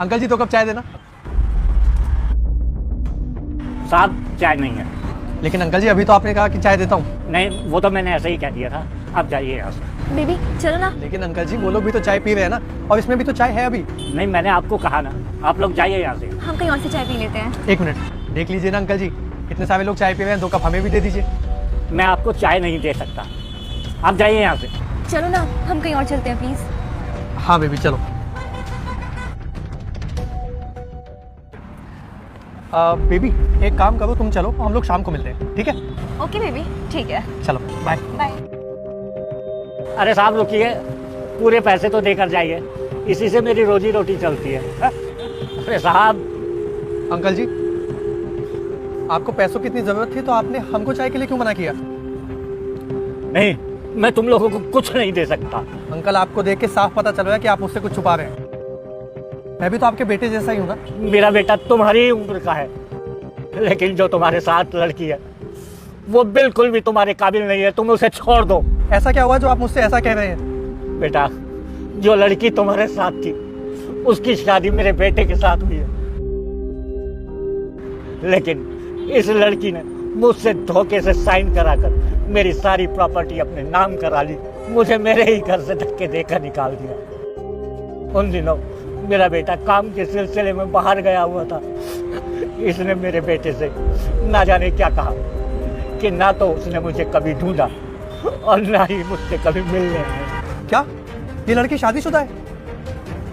Uncle जी 2 cup चाय देना। साहब चाय नहीं है। लेकिन अंकल जी अभी तो आपने कहा कि चाय देता हूँ। नहीं, वो तो मैंने ऐसे ही कह दिया था। आप जाइए यहाँ से। बेबी चलो ना। लेकिन अंकल जी वो लोग भी तो चाय पी रहे हैं ना, और इसमें भी तो चाय है अभी। नहीं, मैंने आपको कहा ना, आप लोग जाइए यहाँ से। हम कहीं और से चाय पी लेते हैं। 1 मिनट देख लीजिए ना अंकल जी, इतने सारे लोग चाय पी रहे हैं, 2 कप हमें भी दे दीजिए। मैं आपको चाय नहीं दे सकता, आप जाइए यहाँ से। चलो ना, हम कहीं और चलते हैं प्लीज। हाँ बेबी चलो। बेबी एक काम करो, तुम चलो, हम लोग शाम को मिलते हैं, ठीक है? ओके बेबी, ठीक है। चलो बाय। बाय। अरे साहब रुकिए, पूरे पैसे तो देकर जाइए, इसी से मेरी रोजी रोटी चलती है। अरे साहब। अंकल जी आपको पैसों की इतनी जरूरत थी तो आपने हमको चाय के लिए क्यों मना किया? नहीं, मैं तुम लोगों को कुछ नहीं दे सकता। अंकल आपको देख के साफ पता चल रहा है कि आप मुझसे कुछ छुपा रहे हैं। मैं भी तो आपके बेटे जैसा ही हूँ ना। मेरा बेटा तुम्हारी उम्र का है, लेकिन जो तुम्हारे साथ लड़की है वो बिल्कुल भी तुम्हारे काबिल नहीं है, तुम उसे छोड़ दो। ऐसा क्या हुआ जो आप मुझसे ऐसा कह रहे हैं? बेटा, जो लड़की तुम्हारे साथ थी उसकी शादी मेरे बेटे के साथ हुई है, लेकिन इस लड़की ने मुझसे धोखे से साइन कराकर मेरी सारी प्रॉपर्टी अपने नाम करा ली, मुझे मेरे ही घर से धक्के देकर निकाल दिया। उन दिनों मेरा बेटा काम के सिलसिले में बाहर गया हुआ था, इसने मेरे बेटे से ना जाने क्या कहा कि ना तो उसने मुझे कभी ढूंढा और ना ही मुझसे कभी मिलने आया। क्या ये लड़की शादीशुदा है?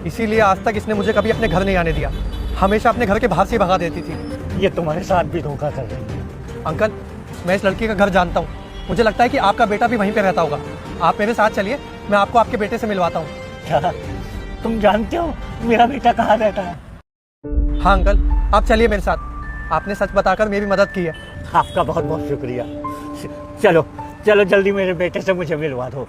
इसीलिए आज तक इसने मुझे कभी अपने घर नहीं आने दिया, हमेशा अपने घर के बाहर से भगा देती थी। ये तुम्हारे साथ भी धोखा कर रही है। अंकल मैं इस लड़की का घर जानता हूँ, मुझे लगता है कि आपका बेटा भी वहीं पे रहता होगा। आप मेरे साथ चलिए, मैं आपको आपके बेटे से मिलवाता हूँ। क्या तुम जानते हो मेरा बेटा कहाँ रहता है? हाँ अंकल आप चलिए मेरे साथ, आपने सच बताकर मेरी मदद की है। आपका बहुत बहुत शुक्रिया। चलो चलो जल्दी मेरे बेटे से मुझे मिलवा दो।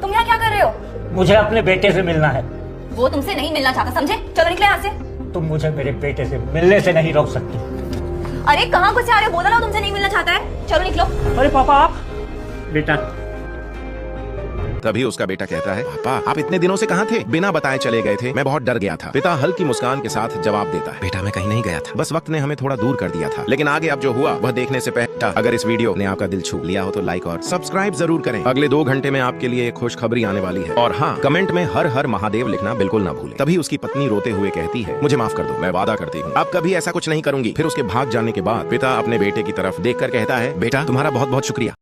तुम यहाँ क्या कर रहे हो? मुझे अपने बेटे से मिलना है। वो तुमसे नहीं मिलना चाहता, समझे? चलो निकले यहाँ से। तुम मुझे मेरे बेटे से मिलने से नहीं रोक सकती। अरे कहाँ गुस्से आ रहे हो? बोला ना तुमसे नहीं मिलना चाहता है। चलो निकलो। अरे पापा आप। बेटा। तभी उसका बेटा कहता है, पापा आप इतने दिनों से कहाँ थे? बिना बताए चले गए थे, मैं बहुत डर गया था। पिता हल्की मुस्कान के साथ जवाब देता है, बेटा मैं कहीं नहीं गया था, बस वक्त ने हमें थोड़ा दूर कर दिया था, लेकिन आगे अब जो हुआ वह देखने से पहले अगर इस वीडियो ने आपका दिल छू लिया हो तो लाइक और सब्सक्राइब जरूर करें। अगले 2 घंटे में आपके लिए एक खुशखबरी आने वाली है, और हाँ कमेंट में हर हर महादेव लिखना बिल्कुल ना भूलें। तभी उसकी पत्नी रोते हुए कहती है, मुझे माफ कर दो, मैं वादा करती हूँ अब कभी ऐसा कुछ नहीं करूंगी। फिर उसके भाग जाने के बाद पिता अपने बेटे की तरफ देखकर कहता है, बेटा तुम्हारा बहुत बहुत शुक्रिया।